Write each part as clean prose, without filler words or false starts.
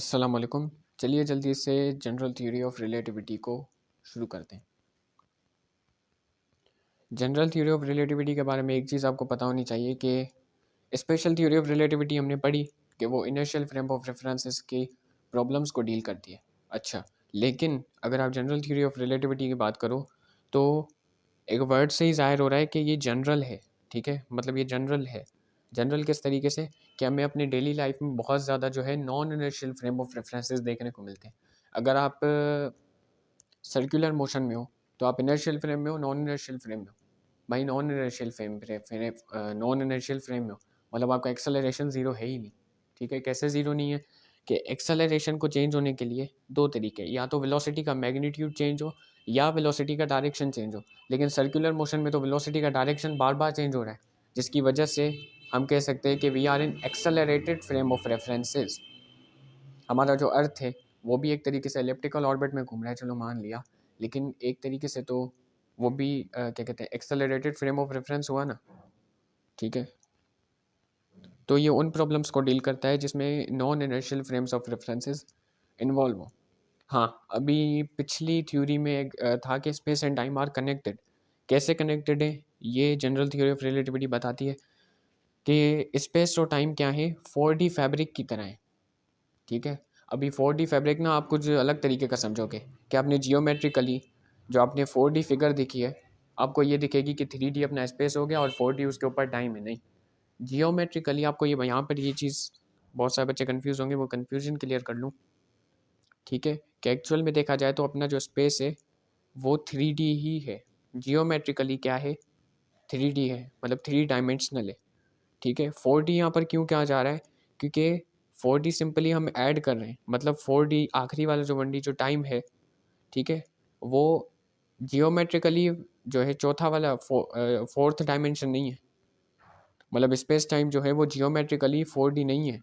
अस्सलाम वालेकुम। चलिए जल्दी से जनरल थ्योरी ऑफ रिलेटिविटी को शुरू करते हैं। जनरल थ्योरी ऑफ रिलेटिविटी के बारे में एक चीज़ आपको पता होनी चाहिए कि स्पेशल थ्योरी ऑफ रिलेटिविटी हमने पढ़ी कि वो इनिशियल फ्रेम ऑफ रेफरेंसेस की प्रॉब्लम्स को डील करती है। अच्छा, लेकिन अगर आप जनरल थ्योरी ऑफ रिलेटिविटी की बात करो तो एक वर्ड से ही ज़ाहिर हो रहा है कि ये जनरल है। ठीक है, मतलब ये जनरल है। जनरल किस तरीके से कि हमें अपनी डेली लाइफ में बहुत ज़्यादा जो है non inertial frame of references देखने को मिलते हैं। अगर आप सर्कुलर मोशन में हो तो आप इनर्शियल फ्रेम में हो, नॉन इनर्शियल फ्रेम में हो। भाई नॉन इनर्शियल फ्रेम में हो मतलब आपका एक्सेलरेशन ज़ीरो है ही नहीं। ठीक है, कैसे ज़ीरो नहीं है कि एक्सेलरेशन को चेंज होने के लिए दो तरीके, या तो वेलोसिटी का मैग्नीट्यूड चेंज हो या वेलोसिटी का डायरेक्शन चेंज हो। लेकिन सर्कुलर मोशन में तो वेलोसिटी का डायरेक्शन बार बार चेंज हो रहा है, जिसकी वजह से हम कह सकते हैं कि we are in accelerated frame of references. हमारा जो अर्थ है वो भी एक तरीके से एलिप्टिकल ऑर्बिट में घूम रहा है, चलो मान लिया, लेकिन एक तरीके से तो वो भी क्या कहते हैं एक्सेलरेटेड फ्रेम ऑफ रेफरेंस हुआ ना। ठीक है, तो ये उन प्रॉब्लम्स को डील करता है जिसमें non inertial frames of references involve हो। हाँ, अभी पिछली थ्योरी में एक था कि space and time are connected. कैसे कनेक्टेड है ये जनरल थ्योरी ऑफ रिलेटिविटी बताती है कि स्पेस और टाइम क्या है, 4D फैब्रिक की तरह है। ठीक है, अभी 4D फैब्रिक ना आप कुछ अलग तरीके का समझोगे कि आपने जियोमेट्रिकली जो आपने 4D फिगर देखी है, आपको ये दिखेगी कि 3D अपना स्पेस हो गया और 4D उसके ऊपर टाइम है। नहीं, जियोमेट्रिकली आपको ये यहाँ पर ये चीज़, बहुत सारे बच्चे कंफ्यूज होंगे, वो कंफ्यूजन क्लियर कर लूँ। ठीक है, कि एक्चुअल में देखा जाए तो अपना जो स्पेस है वो 3D ही है। जियोमेट्रिकली क्या है, 3D है, मतलब 3 डायमेंशनल है। ठीक है, 4D यहाँ पर क्यों कहा जा रहा है, क्योंकि 4D सिंपली हम ऐड कर रहे हैं, मतलब 4D आखिरी वाला जो 1D जो टाइम है, ठीक है, वो जियोमेट्रिकली जो है चौथा वाला फोर्थ डायमेंशन नहीं है। मतलब स्पेस टाइम जो है वो जियोमेट्रिकली 4D नहीं है।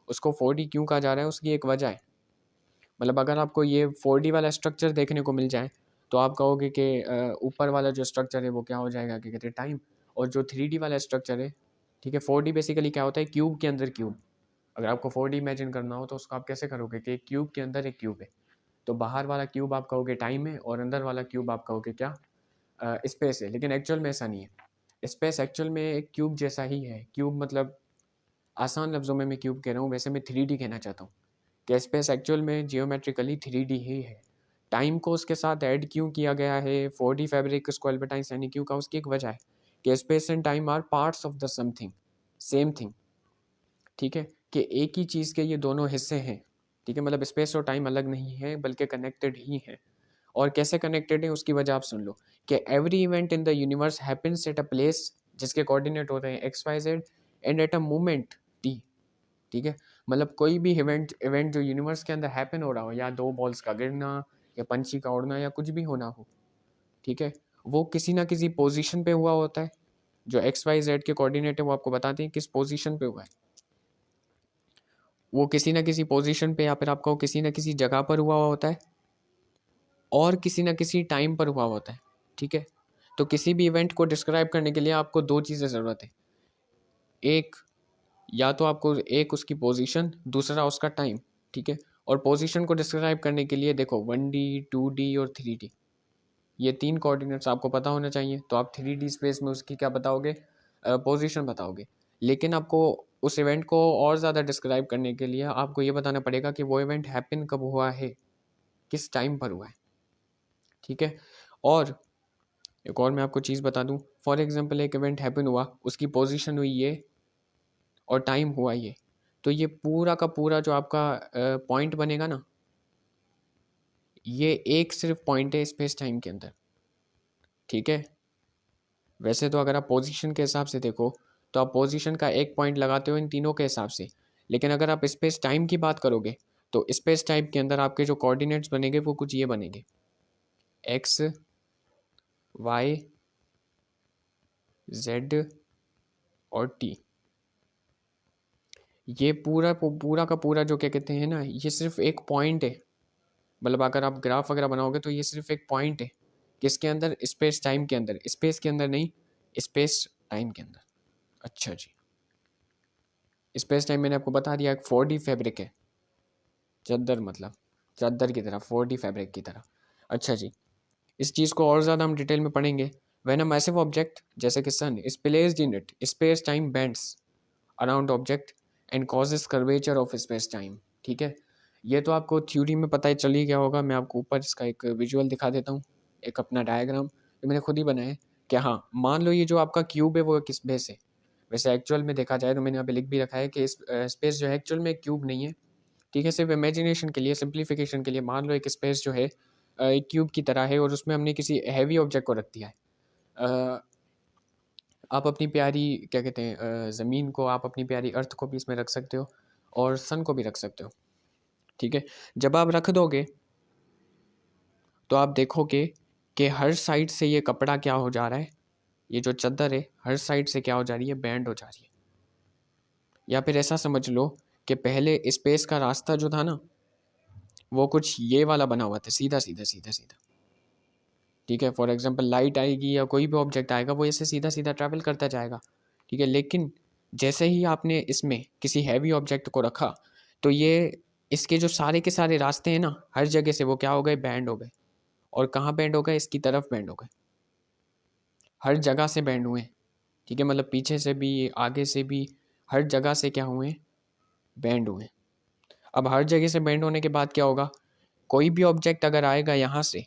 उसको 4D क्यों कहा जा रहा है, उसकी एक वजह है। मतलब अगर आपको ये 4D वाला स्ट्रक्चर देखने को मिल जाए तो आप कहोगे कि ऊपर वाला जो स्ट्रक्चर है वो क्या हो जाएगा, क्या कहते हैं, टाइम। और जो 3D वाला स्ट्रक्चर है, ठीक है, 4D बेसिकली क्या होता है, क्यूब के अंदर क्यूब। अगर आपको 4D इमेजिन करना हो तो उसको आप कैसे करोगे कि एक क्यूब के अंदर एक क्यूब है, तो बाहर वाला क्यूब आप कहोगे टाइम है और अंदर वाला क्यूब आप कहोगे क्या, स्पेस है। लेकिन एक्चुअल में ऐसा नहीं है। स्पेस एक्चुअल में एक क्यूब जैसा ही है। क्यूब मतलब आसान लफ्ज़ों में मैं क्यूब कह रहा हूँ, वैसे मैं 3D कहना चाहता हूँ कि स्पेस एक्चुअल में जियोमेट्रिकली 3D ही है। टाइम को उसके साथ ऐड क्यों किया गया है, 4D फैब्रिक उसको अल्बर्ट आइंस्टाइन ने क्यों कहा, उसकी एक वजह है कि space and time are parts of the something, same thing. ठीक है, कि एक ही चीज़ के ये दोनों हिस्से हैं। ठीक है, मतलब स्पेस और टाइम अलग नहीं है बल्कि कनेक्टेड ही हैं। और कैसे कनेक्टेड है उसकी वजह आप सुन लो कि every event in the universe happens at a place जिसके कोऑर्डिनेट होते हैं x y z and at a moment t. ठीक है, मतलब कोई भी इवेंट इवेंट जो यूनिवर्स के अंदर हैपन हो रहा हो, या दो बॉल्स का गिरना या पंछी का उड़ना या कुछ भी होना हो, ठीक है, वो किसी ना किसी पोजीशन पे हुआ होता है। जो एक्स वाई जेड के कोऑर्डिनेट है वो आपको बताते हैं किस पोजीशन पे हुआ है। वो किसी ना किसी पोजीशन पे या फिर आपको किसी ना किसी जगह पर हुआ होता है और किसी ना किसी टाइम पर हुआ होता है। ठीक है, तो किसी भी इवेंट को डिस्क्राइब करने के लिए आपको दो चीज़ें ज़रूरत है। एक, या तो आपको एक उसकी पोजीशन, दूसरा उसका टाइम। ठीक है, और पोजीशन को डिस्क्राइब करने के लिए देखो 1D 2D और 3D, ये तीन कोऑर्डिनेट्स आपको पता होना चाहिए। तो आप 3D स्पेस में उसकी क्या बताओगे, पोजीशन बताओगे। लेकिन आपको उस इवेंट को और ज़्यादा डिस्क्राइब करने के लिए आपको ये बताना पड़ेगा कि वो इवेंट हैपन कब हुआ है, किस टाइम पर हुआ है। ठीक है, और एक और मैं आपको चीज़ बता दूं, फॉर एग्जांपल एक इवेंट हैपन हुआ, उसकी पोजीशन हुई ये और टाइम हुआ ये, तो ये पूरा का पूरा जो आपका पॉइंट बनेगा ना, ये एक सिर्फ पॉइंट है स्पेस टाइम के अंदर। ठीक है, वैसे तो अगर आप पोजीशन के हिसाब से देखो तो आप पोजीशन का एक पॉइंट लगाते हो इन तीनों के हिसाब से। लेकिन अगर आप स्पेस टाइम की बात करोगे तो स्पेस टाइम के अंदर आपके जो कोऑर्डिनेट्स बनेंगे वो कुछ ये बनेंगे, एक्स वाई जेड और टी। ये पूरा का पूरा जो क्या कहते हैं ना, ये सिर्फ एक पॉइंट है। मतलब अगर आप ग्राफ वगैरह बनाओगे तो ये सिर्फ एक पॉइंट है, किसके अंदर, स्पेस टाइम के अंदर, स्पेस के अंदर नहीं, स्पेस टाइम के अंदर। अच्छा जी, स्पेस टाइम मैंने आपको बता दिया एक 4D फैब्रिक है। चादर मतलब चादर की तरह, 4D फैब्रिक की तरह। अच्छा जी, इस चीज़ को और ज़्यादा हम डिटेल में पढ़ेंगे। व्हेन अ मैसिव ऑब्जेक्ट जैसे कि sun is placed in it, space time bends around object and causes curvature of space time. ठीक है, ये तो आपको थ्योरी में पता ही चल ही गया होगा। मैं आपको ऊपर इसका एक विजुअल दिखा देता हूँ, एक अपना डायग्राम जो मैंने खुद ही बनाया है। कि हाँ, मान लो ये जो आपका क्यूब है वो किस बेस है। वैसे एक्चुअल में देखा जाए तो मैंने यहाँ पे लिख भी रखा है कि स्पेस जो है एक्चुअल में एक क्यूब नहीं है। ठीक है, सिर्फ इमेजिनेशन के लिए, सिंप्लीफिकेशन के लिए मान लो एक स्पेस जो है एक क्यूब की तरह है और उसमें हमने किसी हैवी ऑब्जेक्ट को रख दिया है। अ, आप अपनी प्यारी क्या कहते हैं ज़मीन को, आप अपनी प्यारी अर्थ को भी इसमें रख सकते हो और सन को भी रख सकते हो। ठीक है, जब आप रख दोगे तो आप देखोगे कि हर साइड से ये कपड़ा क्या हो जा रहा है, ये जो चादर है हर साइड से क्या हो जा रही है, बैंड हो जा रही है। या फिर ऐसा समझ लो कि पहले स्पेस का रास्ता जो था ना, वो कुछ ये वाला बना हुआ था, सीधा सीधा सीधा सीधा। ठीक है, फॉर एग्जांपल लाइट आएगी या कोई भी ऑब्जेक्ट आएगा वो ऐसे सीधा सीधा ट्रैवल करता जाएगा। ठीक है, लेकिन जैसे ही आपने इसमें किसी हैवी ऑब्जेक्ट को रखा तो ये इसके जो सारे के सारे रास्ते हैं ना, हर जगह से वो क्या हो गए, बैंड हो गए। और कहाँ बैंड हो गए, इसकी तरफ बैंड हो गए, हर जगह से बैंड हुए। ठीक है, मतलब पीछे से भी आगे से भी हर जगह से क्या हुए, बैंड हुए। अब हर जगह से बैंड होने के बाद क्या होगा, कोई भी ऑब्जेक्ट अगर आएगा यहाँ से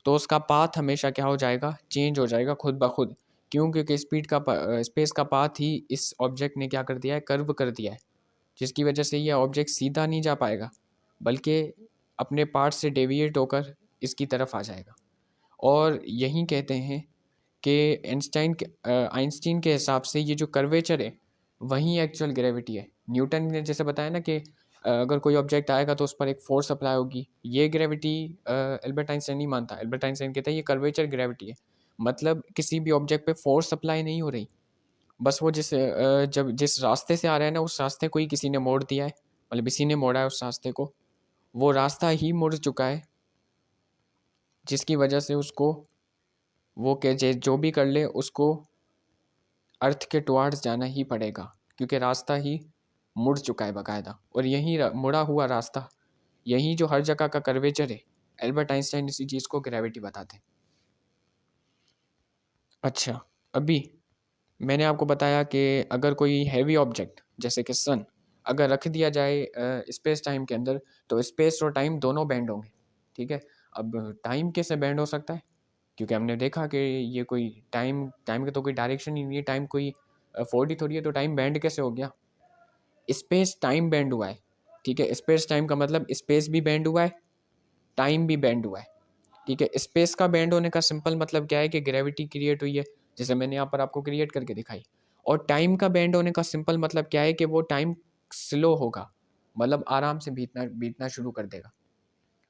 तो उसका पाथ हमेशा क्या हो जाएगा, चेंज हो जाएगा खुद ब खुद। क्यों? क्योंकि स्पेस का पाथ ही इस ऑब्जेक्ट ने क्या कर दिया है, कर्व कर दिया है, जिसकी वजह से ये ऑब्जेक्ट सीधा नहीं जा पाएगा बल्कि अपने पार्ट से डेविएट होकर इसकी तरफ आ जाएगा। और यही कहते हैं कि आइंस्टीन के हिसाब से ये जो कर्वेचर है वही एक्चुअल ग्रेविटी है। न्यूटन ने जैसे बताया ना कि अगर कोई ऑब्जेक्ट आएगा तो उस पर एक फोर्स अप्लाई होगी, ये ग्रेविटी एल्बर्ट आइंस्टाइन नहीं मानता। एल्बर्ट आइंस्टाइन कहता है ये कर्वेचर ग्रेविटी है। मतलब किसी भी ऑब्जेक्ट पे फोर्स अप्लाई नहीं हो रही, बस वो जब जिस रास्ते से आ रहा है ना, उस रास्ते को ही किसी ने मोड़ दिया है, मतलब किसी ने मोड़ा है उस रास्ते को, वो रास्ता ही मुड़ चुका है, जिसकी वजह से उसको वो जो भी कर ले उसको अर्थ के टुवार्ड्स जाना ही पड़ेगा, क्योंकि रास्ता ही मुड़ चुका है बाकायदा। और यही मुड़ा हुआ रास्ता, यही जो हर जगह का कर्वेचर है, एल्बर्ट आइंस्टाइन इसी चीज़ को ग्रेविटी बताते हैं। अच्छा, अभी मैंने आपको बताया कि अगर कोई हैवी ऑब्जेक्ट जैसे कि सन अगर रख दिया जाए स्पेस टाइम के अंदर तो स्पेस और टाइम दोनों बैंड होंगे। ठीक है, अब टाइम कैसे बैंड हो सकता है, क्योंकि हमने देखा कि ये कोई टाइम टाइम की तो कोई डायरेक्शन ही नहीं है, टाइम कोई 4D थोड़ी है, तो टाइम बैंड कैसे हो गया। स्पेस टाइम बैंड हुआ है। ठीक है, स्पेस टाइम का मतलब स्पेस भी बैंड हुआ है, टाइम भी बैंड हुआ है। ठीक है, स्पेस का बैंड होने का सिंपल मतलब क्या है कि ग्रेविटी क्रिएट हुई है, जैसे मैंने यहाँ पर आपको क्रिएट करके दिखाई। और टाइम का बैंड होने का सिंपल मतलब क्या है कि वो टाइम स्लो होगा, मतलब आराम से बीतना बीतना शुरू कर देगा,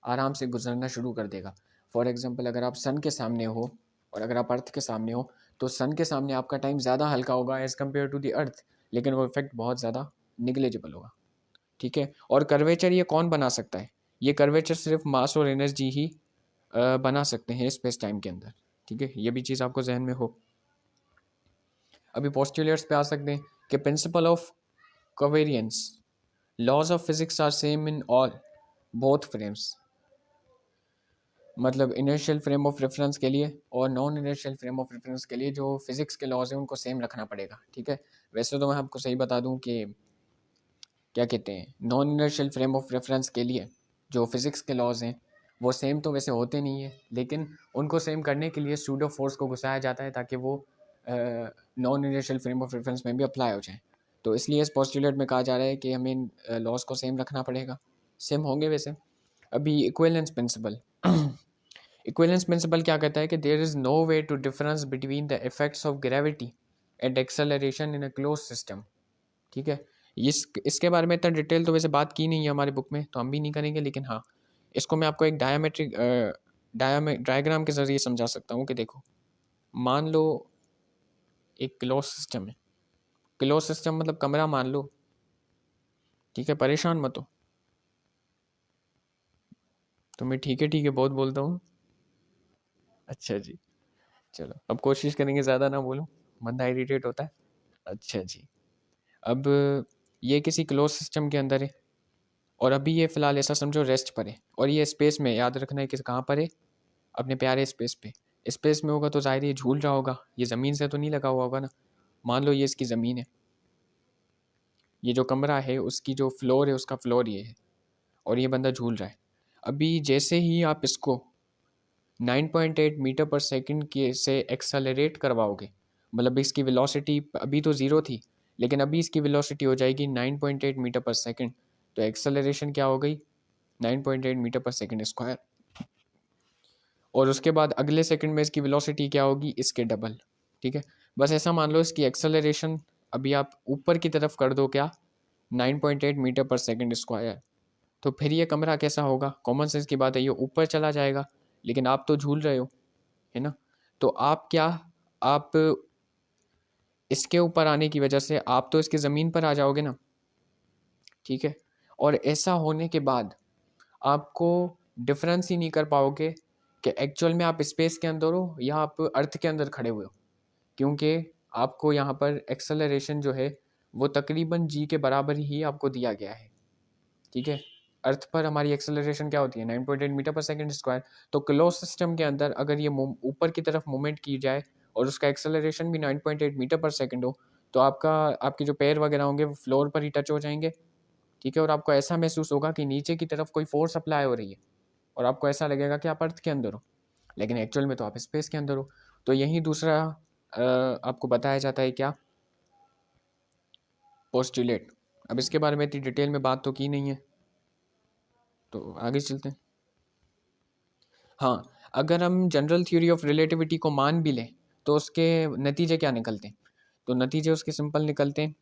आराम से गुजरना शुरू कर देगा। फॉर एग्जाम्पल अगर आप सन के सामने हो और अगर आप अर्थ के सामने हो तो सन के सामने आपका टाइम ज़्यादा हल्का होगा एज़ कम्पेयर टू दी अर्थ, लेकिन वो इफेक्ट बहुत ज़्यादा निगलेजिबल होगा। ठीक है, और कर्वेचर ये कौन बना सकता है, ये कर्वेचर सिर्फ मास और एनर्जी ही बना सकते हैं स्पेस टाइम के अंदर। ठीक है, ये भी चीज़ आपको जहन में हो। अभी पोस्टुलेट्स पे आ सकते हैं कि principle of covariance, laws of physics are same in all both frames, मतलब इनर्शियल फ्रेम ऑफ रेफरेंस के लिए और non inertial frame of reference के लिए जो फिजिक्स के लॉज हैं उनको सेम रखना पड़ेगा। ठीक है, वैसे तो मैं आपको सही बता दूं कि क्या कहते हैं, non inertial frame of reference के लिए जो फिजिक्स के लॉज हैं वो सेम तो वैसे होते नहीं है, लेकिन उनको सेम करने के लिए सूडो फोर्स को घुसाया जाता है ताकि वो non inertial frame of reference में भी अप्लाई हो जाए। तो इसलिए इस पोस्टुलेट में कहा जा रहा है कि हमें लॉज को सेम रखना पड़ेगा, सेम होंगे वैसे। अभी इक्विवेलेंस प्रिंसिपल इक्विवेलेंस प्रिंसिपल क्या कहता है कि there is no way to difference between the effects of gravity and acceleration in a close system. ठीक है, इसके बारे में इतना डिटेल तो वैसे बात की नहीं है हमारे बुक में, तो हम भी नहीं करेंगे, लेकिन हाँ इसको मैं आपको एक डायग्राम के ज़रिए समझा सकता हूँ कि देखो, मान लो एक क्लोज सिस्टम है, क्लोज सिस्टम मतलब कमरा मान लो। ठीक है, परेशान मत हो, तो मैं ठीक है बहुत बोलता हूँ। अच्छा जी, चलो अब कोशिश करेंगे ज़्यादा ना बोलूँ, बंदा इरिटेट होता है। अच्छा जी, अब ये किसी क्लोज सिस्टम के अंदर है। और अभी ये फ़िलहाल ऐसा समझो रेस्ट पर है, और ये स्पेस में, याद रखना है कि कहाँ पर है, अपने प्यारे स्पेस पे। स्पेस में होगा तो ज़ाहिर है ये झूल रहा होगा, ये ज़मीन से तो नहीं लगा हुआ होगा ना। मान लो ये इसकी ज़मीन है, ये जो कमरा है उसकी जो फ्लोर है उसका फ्लोर ये है, और ये बंदा झूल रहा है। अभी जैसे ही आप इसको 9.8 मीटर पर सेकंड के से एक्सेलरेट करवाओगे, मतलब इसकी वेलोसिटी अभी तो ज़ीरो थी, लेकिन अभी इसकी वेलोसिटी हो जाएगी 9.8 मीटर पर सेकंड, तो एक्सेलरेशन क्या हो गई, 9.8 मीटर पर सेकंड स्क्वायर। और उसके बाद अगले सेकंड में इसकी वेलोसिटी क्या होगी, इसके डबल। ठीक है, बस ऐसा मान लो इसकी एक्सेलरेशन अभी आप ऊपर की तरफ कर दो क्या, 9.8 मीटर पर सेकंड स्क्वायर, तो फिर ये कमरा कैसा होगा, कॉमन सेंस की बात है, ये ऊपर चला जाएगा, लेकिन आप तो झूल रहे हो, है ना। तो आप क्या, आप इसके ऊपर आने की वजह से आप तो इसके ज़मीन पर आ जाओगे ना। ठीक है, और ऐसा होने के बाद आपको डिफरेंस ही नहीं कर पाओगे कि एक्चुअल में आप स्पेस के अंदर हो या आप अर्थ के अंदर खड़े हुए हो, क्योंकि आपको यहाँ पर एक्सेलरेशन जो है वो तकरीबन जी के बराबर ही आपको दिया गया है। ठीक है, अर्थ पर हमारी एक्सेलरेशन क्या होती है, 9.8 मीटर पर सेकंड स्क्वायर। तो क्लोज सिस्टम के अंदर अगर ये ऊपर की तरफ मूवमेंट की जाए और उसका एक्सेलरेशन भी 9.8 मीटर पर सेकंड हो, तो आपके जो पैर वगैरह होंगे वो फ्लोर पर ही टच हो जाएंगे। ठीक है, और आपको ऐसा महसूस होगा कि नीचे की तरफ कोई फोर्स अप्लाई हो रही है, और आपको ऐसा लगेगा कि आप अर्थ के अंदर हो, लेकिन एक्चुअल में तो आप स्पेस के अंदर हो। तो यही दूसरा आपको बताया जाता है क्या, पोस्टुलेट। अब इसके बारे में इतनी डिटेल में बात तो की नहीं है, तो आगे चलते हैं। हाँ, अगर हम जनरल थ्योरी ऑफ रिलेटिविटी को मान भी लें तो उसके नतीजे क्या निकलते हैं, तो नतीजे उसके सिंपल निकलते हैं